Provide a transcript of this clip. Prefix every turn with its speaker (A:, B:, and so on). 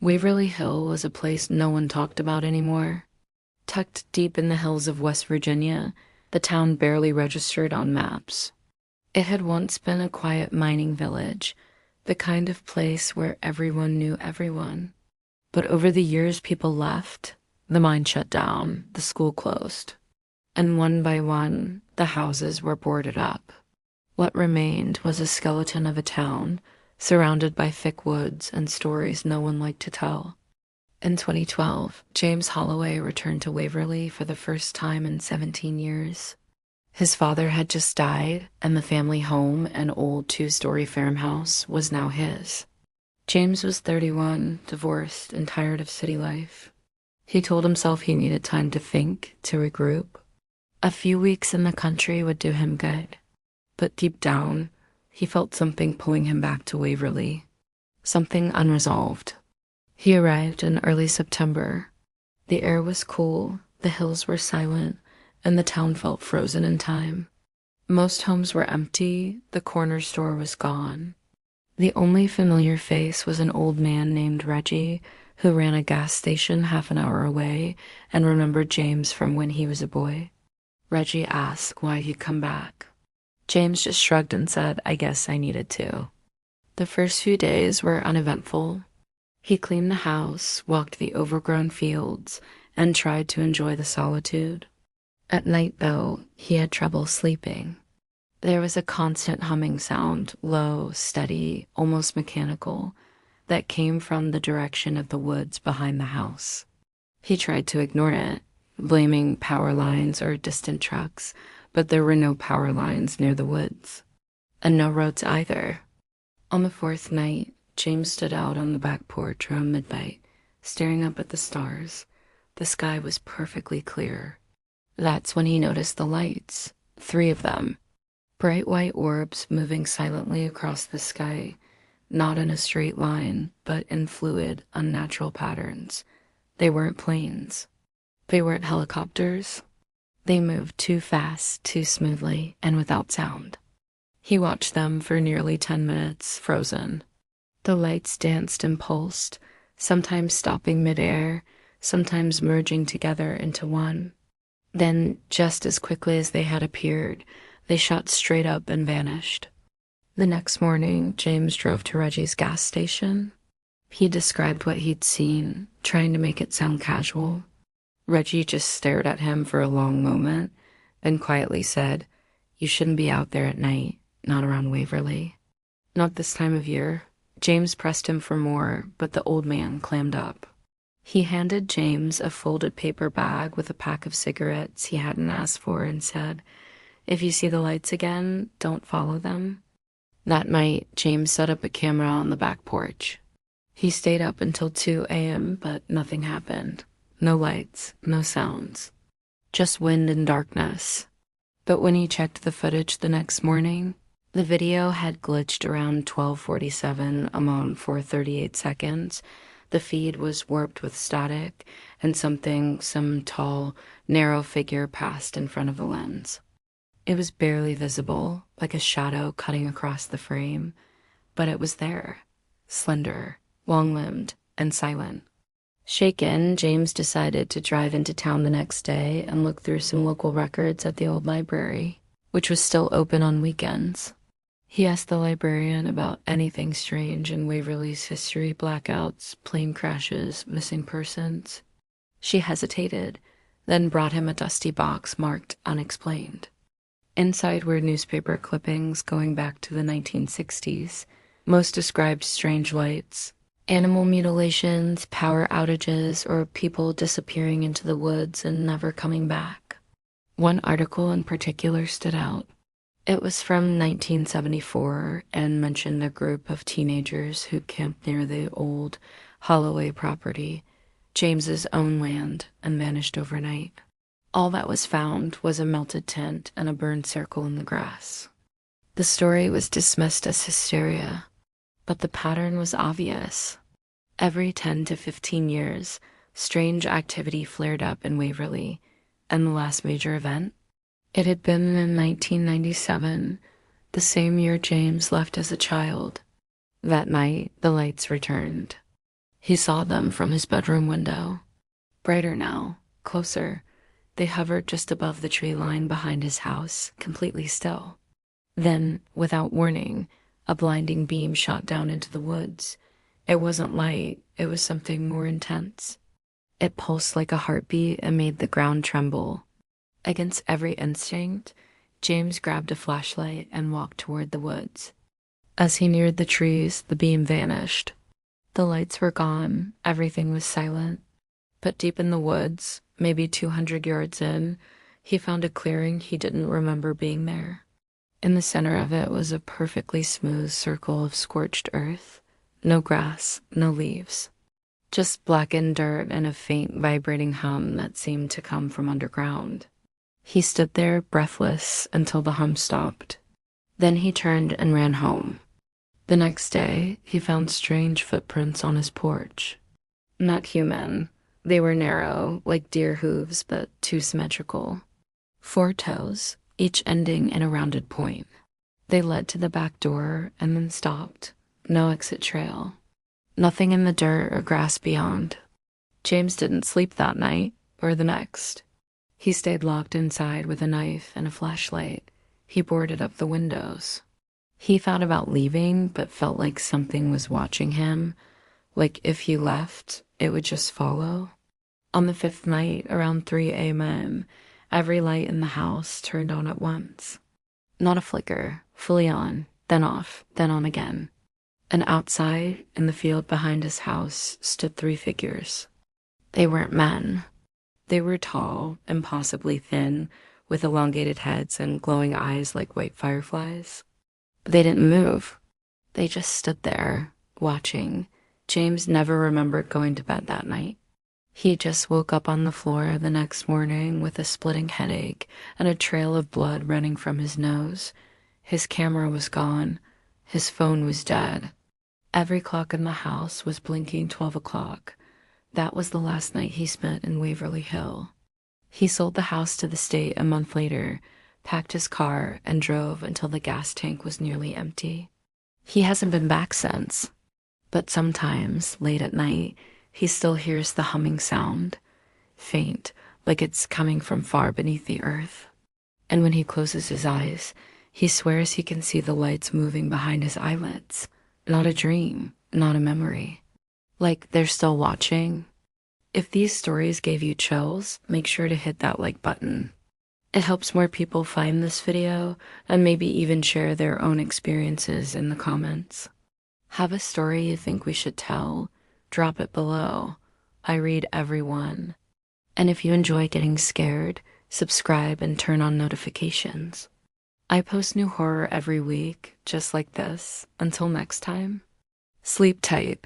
A: Waverly Hill was a place no one talked about anymore. Tucked deep in the hills of West Virginia, the town barely registered on maps. It had once been a quiet mining village, the kind of place where everyone knew everyone. But over the years, people left. The mine shut down, the school closed, and one by one, the houses were boarded up. What remained was a skeleton of a town, surrounded by thick woods and stories no one liked to tell. In 2012, James Holloway returned to Waverly for the first time in 17 years. His father had just died, and the family home, an old two-story farmhouse, was now his. James was 31, divorced, and tired of city life. He told himself he needed time to think, to regroup. A few weeks in the country would do him good. But deep down, he felt something pulling him back to Waverly. Something unresolved. He arrived in early September. The air was cool, the hills were silent, and the town felt frozen in time. Most homes were empty, the corner store was gone. The only familiar face was an old man named Reggie, who ran a gas station half an hour away and remembered James from when he was a boy. Reggie asked why he'd come back. James just shrugged and said, "I guess I needed to." The first few days were uneventful. He cleaned the house, walked the overgrown fields, and tried to enjoy the solitude. At night, though, he had trouble sleeping. There was a constant humming sound, low, steady, almost mechanical, that came from the direction of the woods behind the house. He tried to ignore it, blaming power lines or distant trucks, but there were no power lines near the woods, and no roads either. On the fourth night, James stood out on the back porch around midnight, staring up at the stars. The sky was perfectly clear. That's when he noticed the lights, 3 of them, bright white orbs moving silently across the sky, not in a straight line, but in fluid, unnatural patterns. They weren't planes. They weren't helicopters. They moved too fast, too smoothly, and without sound. He watched them for nearly 10 minutes, frozen. The lights danced and pulsed, sometimes stopping midair, sometimes merging together into one. Then, just as quickly as they had appeared, they shot straight up and vanished. The next morning, James drove to Reggie's gas station. He described what he'd seen, trying to make it sound casual. Reggie just stared at him for a long moment, then quietly said, "You shouldn't be out there at night, not around Waverly." "Not this time of year." James pressed him for more, but the old man clammed up. He handed James a folded paper bag with a pack of cigarettes he hadn't asked for and said, "If you see the lights again, don't follow them." That night, James set up a camera on the back porch. He stayed up until 2 a.m., but nothing happened. No lights, no sounds, just wind and darkness. But when he checked the footage the next morning, the video had glitched around 12:47 among 4:38 seconds. The feed was warped with static, and some tall, narrow figure passed in front of the lens. It was barely visible, like a shadow cutting across the frame, but it was there, slender, long-limbed, and silent. Shaken, James decided to drive into town the next day and look through some local records at the old library, which was still open on weekends. He asked the librarian about anything strange in Waverly's history: blackouts, plane crashes, missing persons. She hesitated, then brought him a dusty box marked unexplained. Inside were newspaper clippings going back to the 1960s. Most described strange lights, animal mutilations, power outages, or people disappearing into the woods and never coming back. One article in particular stood out. It was from 1974 and mentioned a group of teenagers who camped near the old Holloway property, James's own land, and vanished overnight. All that was found was a melted tent and a burned circle in the grass. The story was dismissed as hysteria, but the pattern was obvious. Every 10 to 15 years, strange activity flared up in Waverly, and the last major event? It had been in 1997, the same year James left as a child. That night, the lights returned. He saw them from his bedroom window. Brighter now, closer. They hovered just above the tree line behind his house, completely still. Then, without warning, a blinding beam shot down into the woods. It wasn't light, it was something more intense. It pulsed like a heartbeat and made the ground tremble. Against every instinct, James grabbed a flashlight and walked toward the woods. As he neared the trees, the beam vanished. The lights were gone, everything was silent. But deep in the woods, maybe 200 yards in, he found a clearing he didn't remember being there. In the center of it was a perfectly smooth circle of scorched earth. No grass, no leaves. Just blackened dirt and a faint vibrating hum that seemed to come from underground. He stood there, breathless, until the hum stopped. Then he turned and ran home. The next day, he found strange footprints on his porch. Not human. They were narrow, like deer hooves, but too symmetrical. 4 toes, each ending in a rounded point. They led to the back door and then stopped. No exit trail. Nothing in the dirt or grass beyond. James didn't sleep that night or the next. He stayed locked inside with a knife and a flashlight. He boarded up the windows. He thought about leaving, but felt like something was watching him. Like if he left, it would just follow. On the 5th night, around 3 a.m., every light in the house turned on at once. Not a flicker, fully on, then off, then on again. And outside, in the field behind his house, stood 3 figures. They weren't men. They were tall, impossibly thin, with elongated heads and glowing eyes like white fireflies. They didn't move. They just stood there, watching. James never remembered going to bed that night. He just woke up on the floor the next morning with a splitting headache and a trail of blood running from his nose. His camera was gone. His phone was dead. Every clock in the house was blinking 12 o'clock. That was the last night he spent in Waverly Hill. He sold the house to the state a month later, packed his car, and drove until the gas tank was nearly empty. He hasn't been back since. But sometimes, late at night, he still hears the humming sound, faint, like it's coming from far beneath the earth. And when he closes his eyes, he swears he can see the lights moving behind his eyelids. Not a dream, not a memory. Like they're still watching. If these stories gave you chills, make sure to hit that like button. It helps more people find this video and maybe even share their own experiences in the comments. Have a story you think we should tell? Drop it below. I read every one. And if you enjoy getting scared, subscribe and turn on notifications. I post new horror every week, just like this. Until next time, sleep tight.